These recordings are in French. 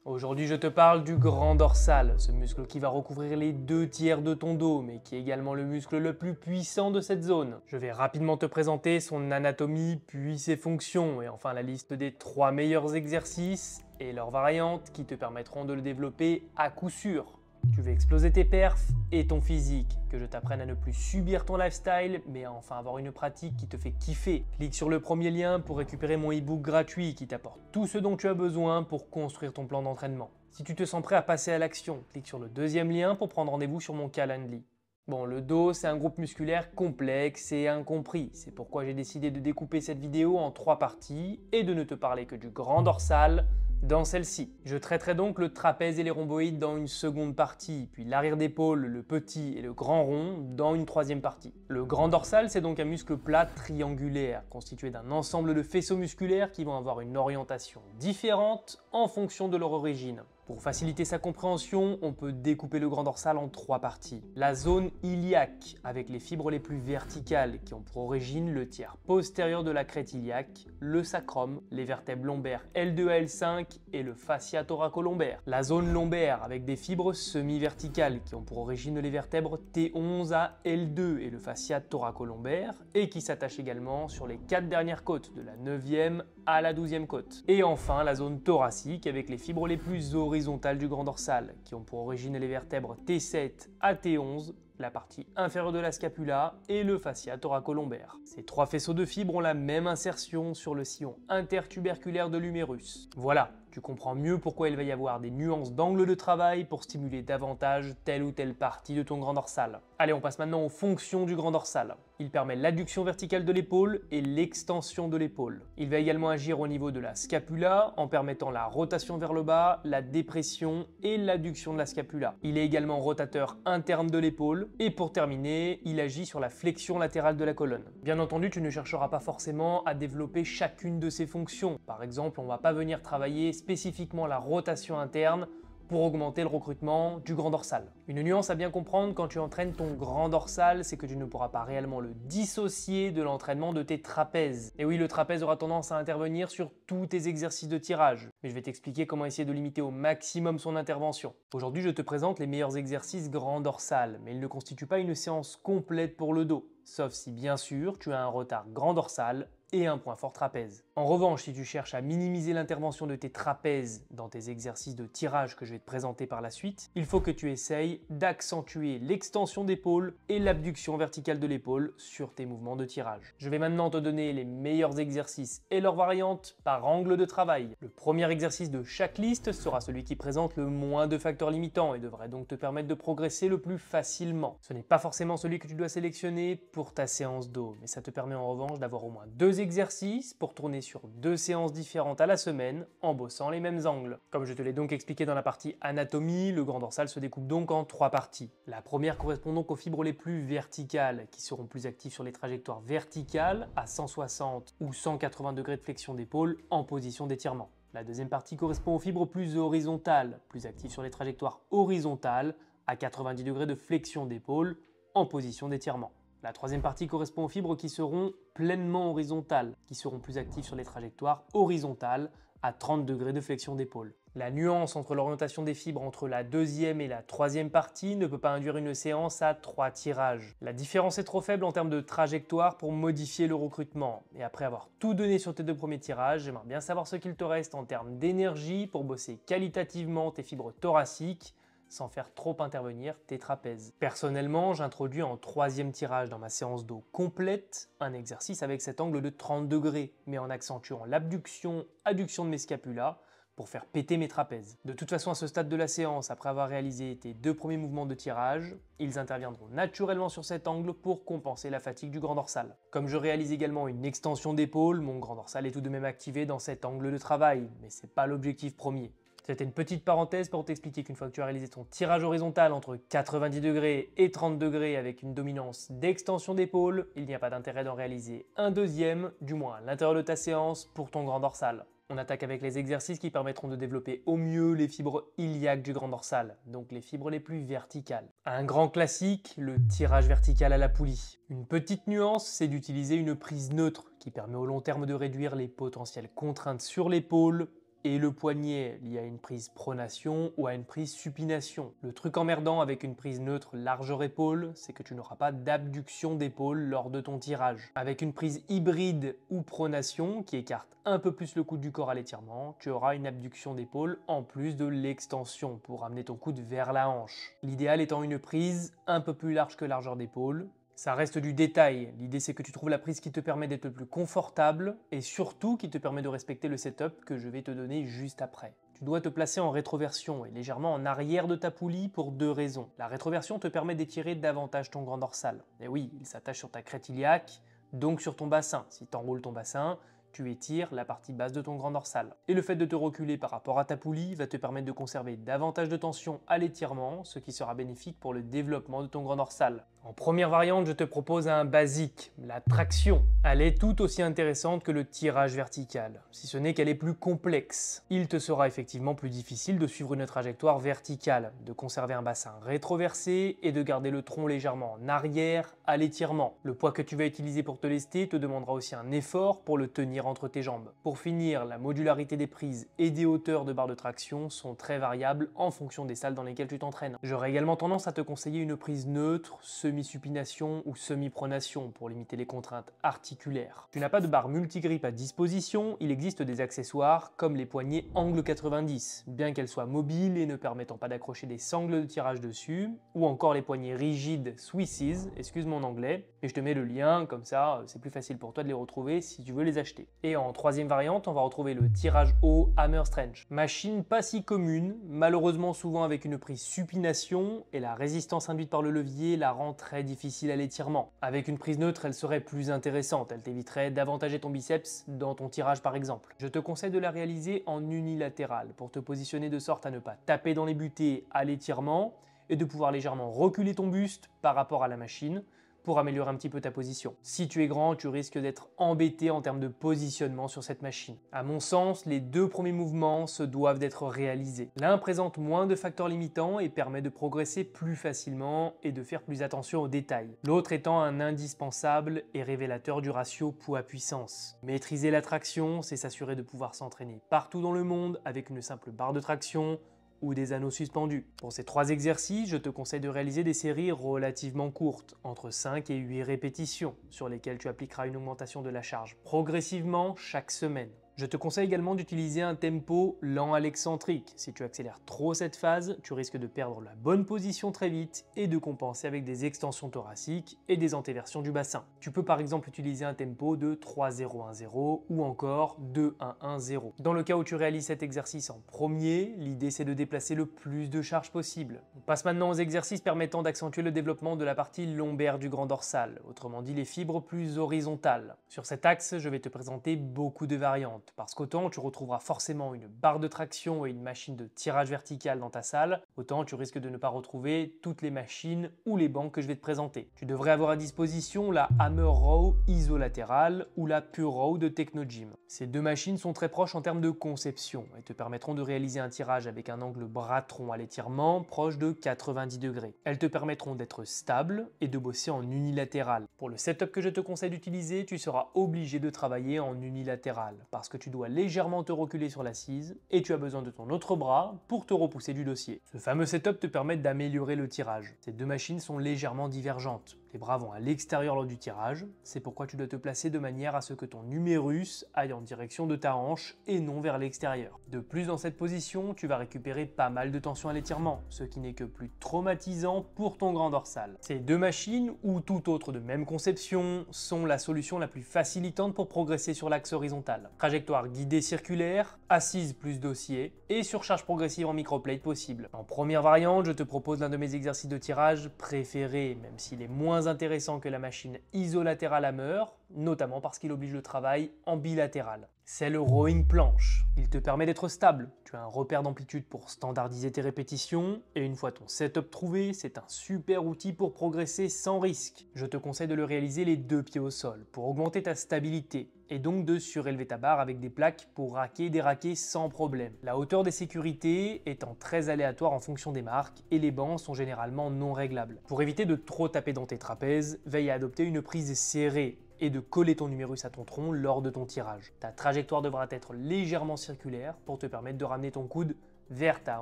Aujourd'hui, je te parle du grand dorsal, ce muscle qui va recouvrir les 2/3 de ton dos, mais qui est également le muscle le plus puissant de cette zone. Je vais rapidement te présenter son anatomie, puis ses fonctions, et enfin la liste des 3 meilleurs exercices et leurs variantes qui te permettront de le développer à coup sûr. Tu veux exploser tes perfs et ton physique, que je t'apprenne à ne plus subir ton lifestyle, mais à enfin avoir une pratique qui te fait kiffer. Clique sur le premier lien pour récupérer mon e-book gratuit qui t'apporte tout ce dont tu as besoin pour construire ton plan d'entraînement. Si tu te sens prêt à passer à l'action, clique sur le deuxième lien pour prendre rendez-vous sur mon Calendly. Bon, le dos, c'est un groupe musculaire complexe et incompris. C'est pourquoi j'ai décidé de découper cette vidéo en 3 parties et de ne te parler que du grand dorsal dans celle-ci. Je traiterai donc le trapèze et les rhomboïdes dans une seconde partie, puis l'arrière d'épaule, le petit et le grand rond dans une troisième partie. Le grand dorsal, c'est donc un muscle plat triangulaire, constitué d'un ensemble de faisceaux musculaires qui vont avoir une orientation différente en fonction de leur origine. Pour faciliter sa compréhension, on peut découper le grand dorsal en 3 parties. La zone iliaque, avec les fibres les plus verticales qui ont pour origine le tiers postérieur de la crête iliaque, le sacrum, les vertèbres lombaires L2 à L5 et le fascia thoracolombaire. La zone lombaire, avec des fibres semi-verticales qui ont pour origine les vertèbres T11 à L2 et le fascia thoracolombaire, et qui s'attachent également sur les 4 dernières côtes, de la 9e à la 12e côte. Et enfin, la zone thoracique, avec les fibres les plus horizontales du grand dorsal, qui ont pour origine les vertèbres T7 à T11, la partie inférieure de la scapula et le fascia thoracolombaire. Ces 3 faisceaux de fibres ont la même insertion sur le sillon intertuberculaire de l'humérus. Voilà, tu comprends mieux pourquoi il va y avoir des nuances d'angle de travail pour stimuler davantage telle ou telle partie de ton grand dorsal. Allez, on passe maintenant aux fonctions du grand dorsal. Il permet l'adduction verticale de l'épaule et l'extension de l'épaule. Il va également agir au niveau de la scapula en permettant la rotation vers le bas, la dépression et l'adduction de la scapula. Il est également rotateur interne de l'épaule et pour terminer, il agit sur la flexion latérale de la colonne. Bien entendu, tu ne chercheras pas forcément à développer chacune de ces fonctions. Par exemple, on ne va pas venir travailler spécifiquement la rotation interne pour augmenter le recrutement du grand dorsal. Une nuance à bien comprendre quand tu entraînes ton grand dorsal, c'est que tu ne pourras pas réellement le dissocier de l'entraînement de tes trapèzes. Et oui, le trapèze aura tendance à intervenir sur tous tes exercices de tirage, mais je vais t'expliquer comment essayer de limiter au maximum son intervention. Aujourd'hui, je te présente les meilleurs exercices grand dorsal, mais ils ne constituent pas une séance complète pour le dos, sauf si bien sûr tu as un retard grand dorsal et un point fort trapèze. En revanche, si tu cherches à minimiser l'intervention de tes trapèzes dans tes exercices de tirage que je vais te présenter par la suite, il faut que tu essayes d'accentuer l'extension d'épaule et l'abduction verticale de l'épaule sur tes mouvements de tirage. Je vais maintenant te donner les meilleurs exercices et leurs variantes par angle de travail. Le premier exercice de chaque liste sera celui qui présente le moins de facteurs limitants et devrait donc te permettre de progresser le plus facilement. Ce n'est pas forcément celui que tu dois sélectionner pour ta séance dos, mais ça te permet en revanche d'avoir au moins 2 exercices pour tourner sur 2 séances différentes à la semaine en bossant les mêmes angles. Comme je te l'ai donc expliqué dans la partie anatomie, le grand dorsal se découpe donc en 3 parties. La première correspond donc aux fibres les plus verticales qui seront plus actives sur les trajectoires verticales à 160 ou 180 degrés de flexion d'épaule en position d'étirement. La deuxième partie correspond aux fibres plus horizontales, plus actives sur les trajectoires horizontales à 90 degrés de flexion d'épaule en position d'étirement. La troisième partie correspond aux fibres qui seront pleinement horizontales, qui seront plus actives sur les trajectoires horizontales à 30 degrés de flexion d'épaule. La nuance entre l'orientation des fibres entre la deuxième et la troisième partie ne peut pas induire une séance à 3 tirages. La différence est trop faible en termes de trajectoire pour modifier le recrutement. Et après avoir tout donné sur tes 2 premiers tirages, j'aimerais bien savoir ce qu'il te reste en termes d'énergie pour bosser qualitativement tes fibres thoraciques sans faire trop intervenir tes trapèzes. Personnellement, j'introduis en 3e tirage dans ma séance dos complète un exercice avec cet angle de 30 degrés, mais en accentuant l'abduction, adduction de mes scapulas pour faire péter mes trapèzes. De toute façon, à ce stade de la séance, après avoir réalisé tes 2 premiers mouvements de tirage, ils interviendront naturellement sur cet angle pour compenser la fatigue du grand dorsal. Comme je réalise également une extension d'épaule, mon grand dorsal est tout de même activé dans cet angle de travail, mais c'est pas l'objectif premier. C'était une petite parenthèse pour t'expliquer qu'une fois que tu as réalisé ton tirage horizontal entre 90 degrés et 30 degrés avec une dominance d'extension d'épaule, il n'y a pas d'intérêt d'en réaliser un deuxième, du moins à l'intérieur de ta séance, pour ton grand dorsal. On attaque avec les exercices qui permettront de développer au mieux les fibres iliaques du grand dorsal, donc les fibres les plus verticales. Un grand classique, le tirage vertical à la poulie. Une petite nuance, c'est d'utiliser une prise neutre qui permet au long terme de réduire les potentielles contraintes sur l'épaule et le poignet lié à une prise pronation ou à une prise supination. Le truc emmerdant avec une prise neutre largeur épaule, c'est que tu n'auras pas d'abduction d'épaule lors de ton tirage. Avec une prise hybride ou pronation qui écarte un peu plus le coude du corps à l'étirement, tu auras une abduction d'épaule en plus de l'extension pour amener ton coude vers la hanche. L'idéal étant une prise un peu plus large que largeur d'épaule. Ça reste du détail, l'idée c'est que tu trouves la prise qui te permet d'être le plus confortable et surtout qui te permet de respecter le setup que je vais te donner juste après. Tu dois te placer en rétroversion et légèrement en arrière de ta poulie pour deux raisons. La rétroversion te permet d'étirer davantage ton grand dorsal. Et oui, il s'attache sur ta crête iliaque, donc sur ton bassin. Si tu enroules ton bassin, tu étires la partie basse de ton grand dorsal. Et le fait de te reculer par rapport à ta poulie va te permettre de conserver davantage de tension à l'étirement, ce qui sera bénéfique pour le développement de ton grand dorsal. En première variante, je te propose un basique, la traction. Elle est tout aussi intéressante que le tirage vertical, si ce n'est qu'elle est plus complexe. Il te sera effectivement plus difficile de suivre une trajectoire verticale, de conserver un bassin rétroversé et de garder le tronc légèrement en arrière à l'étirement. Le poids que tu vas utiliser pour te lester te demandera aussi un effort pour le tenir entre tes jambes. Pour finir, la modularité des prises et des hauteurs de barre de traction sont très variables en fonction des salles dans lesquelles tu t'entraînes. J'aurais également tendance à te conseiller une prise neutre, semi-supination ou semi-pronation pour limiter les contraintes articulaires. Tu n'as pas de barre multigrip à disposition, il existe des accessoires comme les poignées angle 90, bien qu'elles soient mobiles et ne permettant pas d'accrocher des sangles de tirage dessus, ou encore les poignées rigides Swisses, excuse mon anglais, mais je te mets le lien, comme ça c'est plus facile pour toi de les retrouver si tu veux les acheter. Et en troisième variante, on va retrouver le tirage haut Hammer Strength. Machine pas si commune, malheureusement souvent avec une prise supination, et la résistance induite par le levier la rend très difficile à l'étirement. Avec une prise neutre, elle serait plus intéressante, elle t'éviterait d'avantager ton biceps dans ton tirage par exemple. Je te conseille de la réaliser en unilatéral pour te positionner de sorte à ne pas taper dans les butées à l'étirement et de pouvoir légèrement reculer ton buste par rapport à la machine pour améliorer un petit peu ta position. Si tu es grand, tu risques d'être embêté en termes de positionnement sur cette machine. À mon sens, les deux premiers mouvements se doivent d'être réalisés. L'un présente moins de facteurs limitants et permet de progresser plus facilement et de faire plus attention aux détails. L'autre étant un indispensable et révélateur du ratio poids-puissance. Maîtriser la traction, c'est s'assurer de pouvoir s'entraîner partout dans le monde avec une simple barre de traction, ou des anneaux suspendus. Pour ces 3 exercices, je te conseille de réaliser des séries relativement courtes, entre 5 et 8 répétitions, sur lesquelles tu appliqueras une augmentation de la charge progressivement chaque semaine. Je te conseille également d'utiliser un tempo lent à l'excentrique. Si tu accélères trop cette phase, tu risques de perdre la bonne position très vite et de compenser avec des extensions thoraciques et des antéversions du bassin. Tu peux par exemple utiliser un tempo de 3-0-1-0 ou encore 2-1-1-0. Dans le cas où tu réalises cet exercice en premier, l'idée c'est de déplacer le plus de charge possible. On passe maintenant aux exercices permettant d'accentuer le développement de la partie lombaire du grand dorsal, autrement dit les fibres plus horizontales. Sur cet axe, je vais te présenter beaucoup de variantes. Parce qu'autant tu retrouveras forcément une barre de traction et une machine de tirage vertical dans ta salle, autant tu risques de ne pas retrouver toutes les machines ou les bancs que je vais te présenter. Tu devrais avoir à disposition la Hammer Row isolatérale ou la Pure Row de Technogym. Ces deux machines sont très proches en termes de conception et te permettront de réaliser un tirage avec un angle bras-tronc à l'étirement proche de 90 degrés. Elles te permettront d'être stable et de bosser en unilatéral. Pour le setup que je te conseille d'utiliser, tu seras obligé de travailler en unilatéral parce que tu dois légèrement te reculer sur l'assise et tu as besoin de ton autre bras pour te repousser du dossier. Ce fameux setup te permet d'améliorer le tirage. Ces deux machines sont légèrement divergentes. Les bras vont à l'extérieur lors du tirage, c'est pourquoi tu dois te placer de manière à ce que ton numérus aille en direction de ta hanche et non vers l'extérieur. De plus, dans cette position, tu vas récupérer pas mal de tension à l'étirement, ce qui n'est que plus traumatisant pour ton grand dorsal. Ces deux machines, ou tout autre de même conception, sont la solution la plus facilitante pour progresser sur l'axe horizontal. Trajectoire guidée circulaire, assise plus dossier, et surcharge progressive en microplate possible. En première variante, je te propose l'un de mes exercices de tirage préférés, même s'il est moins intéressant que la machine isolatérale Hammer, notamment parce qu'il oblige le travail en bilatéral. C'est le rowing planche. Il te permet d'être stable, tu as un repère d'amplitude pour standardiser tes répétitions, et une fois ton setup trouvé, c'est un super outil pour progresser sans risque. Je te conseille de le réaliser les deux pieds au sol, pour augmenter ta stabilité, et donc de surélever ta barre avec des plaques pour raquer et déraquer sans problème. La hauteur des sécurités étant très aléatoire en fonction des marques, et les bancs sont généralement non réglables. Pour éviter de trop taper dans tes trapèzes, veille à adopter une prise serrée, et de coller ton numérus à ton tronc lors de ton tirage. Ta trajectoire devra être légèrement circulaire pour te permettre de ramener ton coude vers ta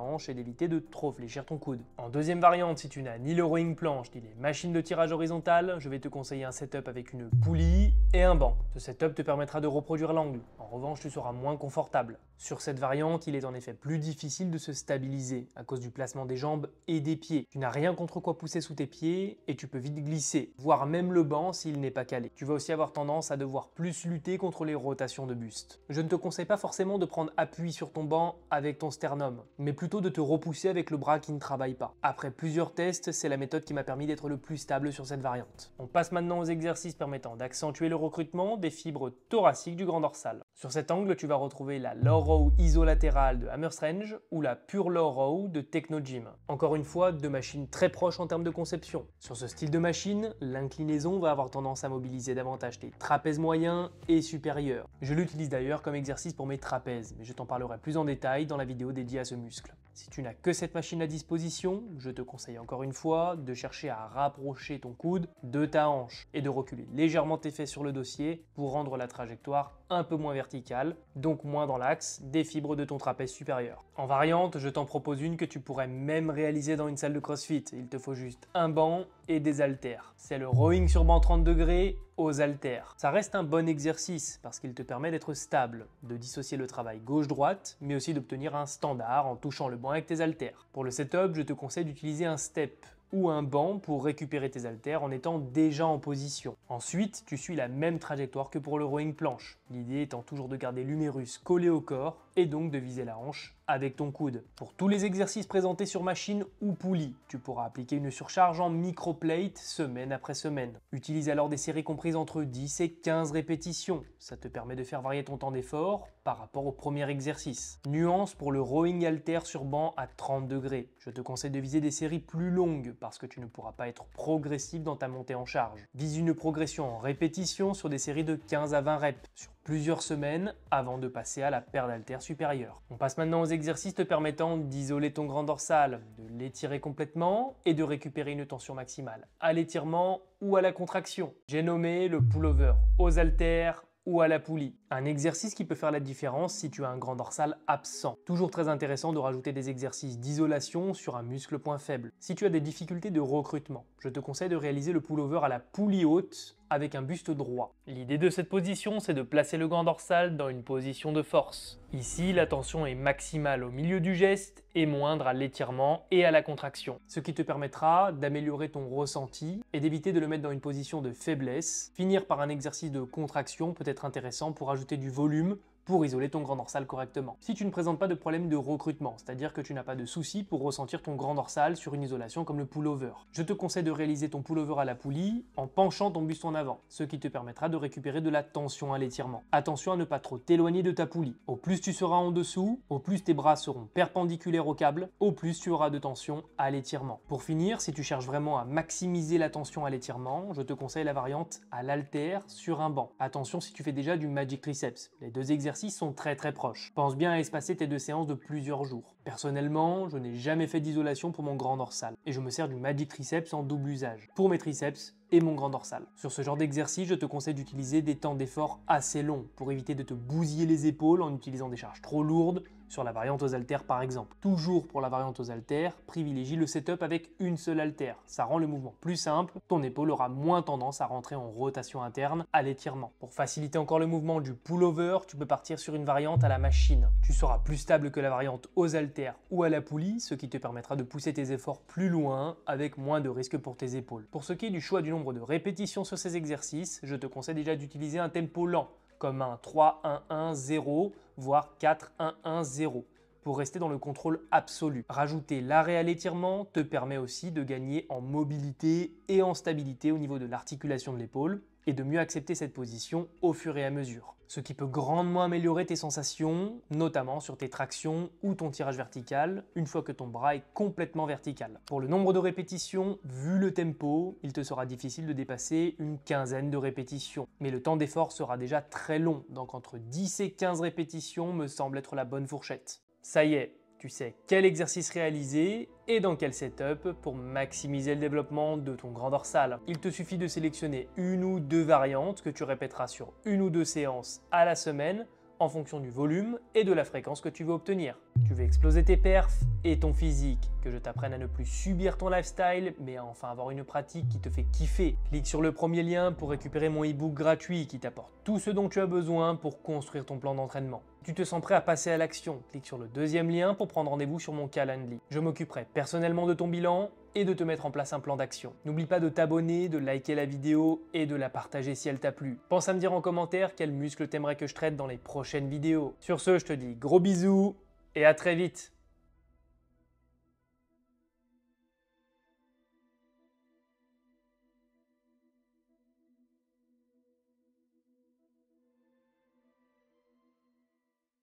hanche et d'éviter de trop fléchir ton coude. En deuxième variante, si tu n'as ni le rowing planche ni les machines de tirage horizontales, je vais te conseiller un setup avec une poulie et un banc. Ce setup te permettra de reproduire l'angle. En revanche, tu seras moins confortable. Sur cette variante, il est en effet plus difficile de se stabiliser à cause du placement des jambes et des pieds. Tu n'as rien contre quoi pousser sous tes pieds et tu peux vite glisser, voire même le banc s'il n'est pas calé. Tu vas aussi avoir tendance à devoir plus lutter contre les rotations de buste. Je ne te conseille pas forcément de prendre appui sur ton banc avec ton sternum, mais plutôt de te repousser avec le bras qui ne travaille pas. Après plusieurs tests, c'est la méthode qui m'a permis d'être le plus stable sur cette variante. On passe maintenant aux exercices permettant d'accentuer le recrutement des fibres thoraciques du grand dorsal. Sur cet angle, tu vas retrouver la low row isolatérale de Hammerstrange ou la pure low row de Technogym. Encore une fois, deux machines très proches en termes de conception. Sur ce style de machine, l'inclinaison va avoir tendance à mobiliser davantage tes trapèzes moyens et supérieurs. Je l'utilise d'ailleurs comme exercice pour mes trapèzes, mais je t'en parlerai plus en détail dans la vidéo dédiée à ce muscle. Si tu n'as que cette machine à disposition, je te conseille encore une fois de chercher à rapprocher ton coude de ta hanche et de reculer légèrement tes fesses sur le dossier pour rendre la trajectoire un peu moins verticale, donc moins dans l'axe des fibres de ton trapèze supérieur. En variante, je t'en propose une que tu pourrais même réaliser dans une salle de CrossFit. Il te faut juste un banc et des haltères. C'est le rowing sur banc 30 degrés aux haltères. Ça reste un bon exercice parce qu'il te permet d'être stable, de dissocier le travail gauche-droite, mais aussi d'obtenir un standard en touchant le banc avec tes haltères. Pour le setup, je te conseille d'utiliser un step ou un banc pour récupérer tes haltères en étant déjà en position. Ensuite, tu suis la même trajectoire que pour le rowing planche, l'idée étant toujours de garder l'humérus collé au corps et donc de viser la hanche avec ton coude. Pour tous les exercices présentés sur machine ou poulie, tu pourras appliquer une surcharge en microplate semaine après semaine. Utilise alors des séries comprises entre 10 et 15 répétitions. Ça te permet de faire varier ton temps d'effort par rapport au premier exercice. Nuance pour le rowing halter sur banc à 30 degrés. Je te conseille de viser des séries plus longues parce que tu ne pourras pas être progressif dans ta montée en charge. Vise une progression en répétition sur des séries de 15 à 20 reps sur plusieurs semaines avant de passer à la paire d'haltères supérieure. On passe maintenant aux exercices te permettant d'isoler ton grand dorsal, de l'étirer complètement et de récupérer une tension maximale à l'étirement ou à la contraction. J'ai nommé le pullover aux haltères ou à la poulie. Un exercice qui peut faire la différence si tu as un grand dorsal absent. Toujours très intéressant de rajouter des exercices d'isolation sur un muscle point faible. Si tu as des difficultés de recrutement, je te conseille de réaliser le pullover à la poulie haute avec un buste droit. L'idée de cette position, c'est de placer le grand dorsal dans une position de force. Ici, la tension est maximale au milieu du geste et moindre à l'étirement et à la contraction, ce qui te permettra d'améliorer ton ressenti et d'éviter de le mettre dans une position de faiblesse. Finir par un exercice de contraction peut être intéressant pour ajouter du volume pour isoler ton grand dorsal correctement. Si tu ne présentes pas de problème de recrutement, c'est-à-dire que tu n'as pas de souci pour ressentir ton grand dorsal sur une isolation comme le pullover, je te conseille de réaliser ton pullover à la poulie en penchant ton buste en avant, ce qui te permettra de récupérer de la tension à l'étirement. Attention à ne pas trop t'éloigner de ta poulie. Au plus tu seras en dessous, au plus tes bras seront perpendiculaires au câble, au plus tu auras de tension à l'étirement. Pour finir, si tu cherches vraiment à maximiser la tension à l'étirement, je te conseille la variante à l'haltère sur un banc. Attention si tu fais déjà du magic triceps. Les deux exercices sont très proches. Pense bien à espacer tes deux séances de plusieurs jours. Personnellement, je n'ai jamais fait d'isolation pour mon grand dorsal et je me sers du magic triceps en double usage pour mes triceps et mon grand dorsal. Sur ce genre d'exercice, je te conseille d'utiliser des temps d'effort assez longs pour éviter de te bousiller les épaules en utilisant des charges trop lourdes sur la variante aux haltères par exemple. Toujours pour la variante aux haltères, privilégie le setup avec une seule haltère. Ça rend le mouvement plus simple, ton épaule aura moins tendance à rentrer en rotation interne à l'étirement. Pour faciliter encore le mouvement du pullover, tu peux partir sur une variante à la machine. Tu seras plus stable que la variante aux haltères ou à la poulie, ce qui te permettra de pousser tes efforts plus loin avec moins de risques pour tes épaules. Pour ce qui est du choix du nombre de répétitions sur ces exercices, je te conseille déjà d'utiliser un tempo lent, comme un 3-1-1-0, voire 4-1-1-0, pour rester dans le contrôle absolu. Rajouter l'arrêt à l'étirement te permet aussi de gagner en mobilité et en stabilité au niveau de l'articulation de l'épaule, et de mieux accepter cette position au fur et à mesure. Ce qui peut grandement améliorer tes sensations, notamment sur tes tractions ou ton tirage vertical, une fois que ton bras est complètement vertical. Pour le nombre de répétitions, vu le tempo, il te sera difficile de dépasser une quinzaine de répétitions. Mais le temps d'effort sera déjà très long, donc entre 10 et 15 répétitions me semble être la bonne fourchette. Ça y est, Tu sais quel exercice réaliser et dans quel setup pour maximiser le développement de ton grand dorsal. Il te suffit de sélectionner une ou deux variantes que tu répéteras sur une ou deux séances à la semaine en fonction du volume et de la fréquence que tu veux obtenir. Tu veux exploser tes perfs et ton physique, que je t'apprenne à ne plus subir ton lifestyle, mais à enfin avoir une pratique qui te fait kiffer. Clique sur le premier lien pour récupérer mon e-book gratuit qui t'apporte tout ce dont tu as besoin pour construire ton plan d'entraînement. Tu te sens prêt à passer à l'action, clique sur le deuxième lien pour prendre rendez-vous sur mon Calendly. Je m'occuperai personnellement de ton bilan et de te mettre en place un plan d'action. N'oublie pas de t'abonner, de liker la vidéo et de la partager si elle t'a plu. Pense à me dire en commentaire quel muscle t'aimerais que je traite dans les prochaines vidéos. Sur ce, je te dis gros bisous et à très vite.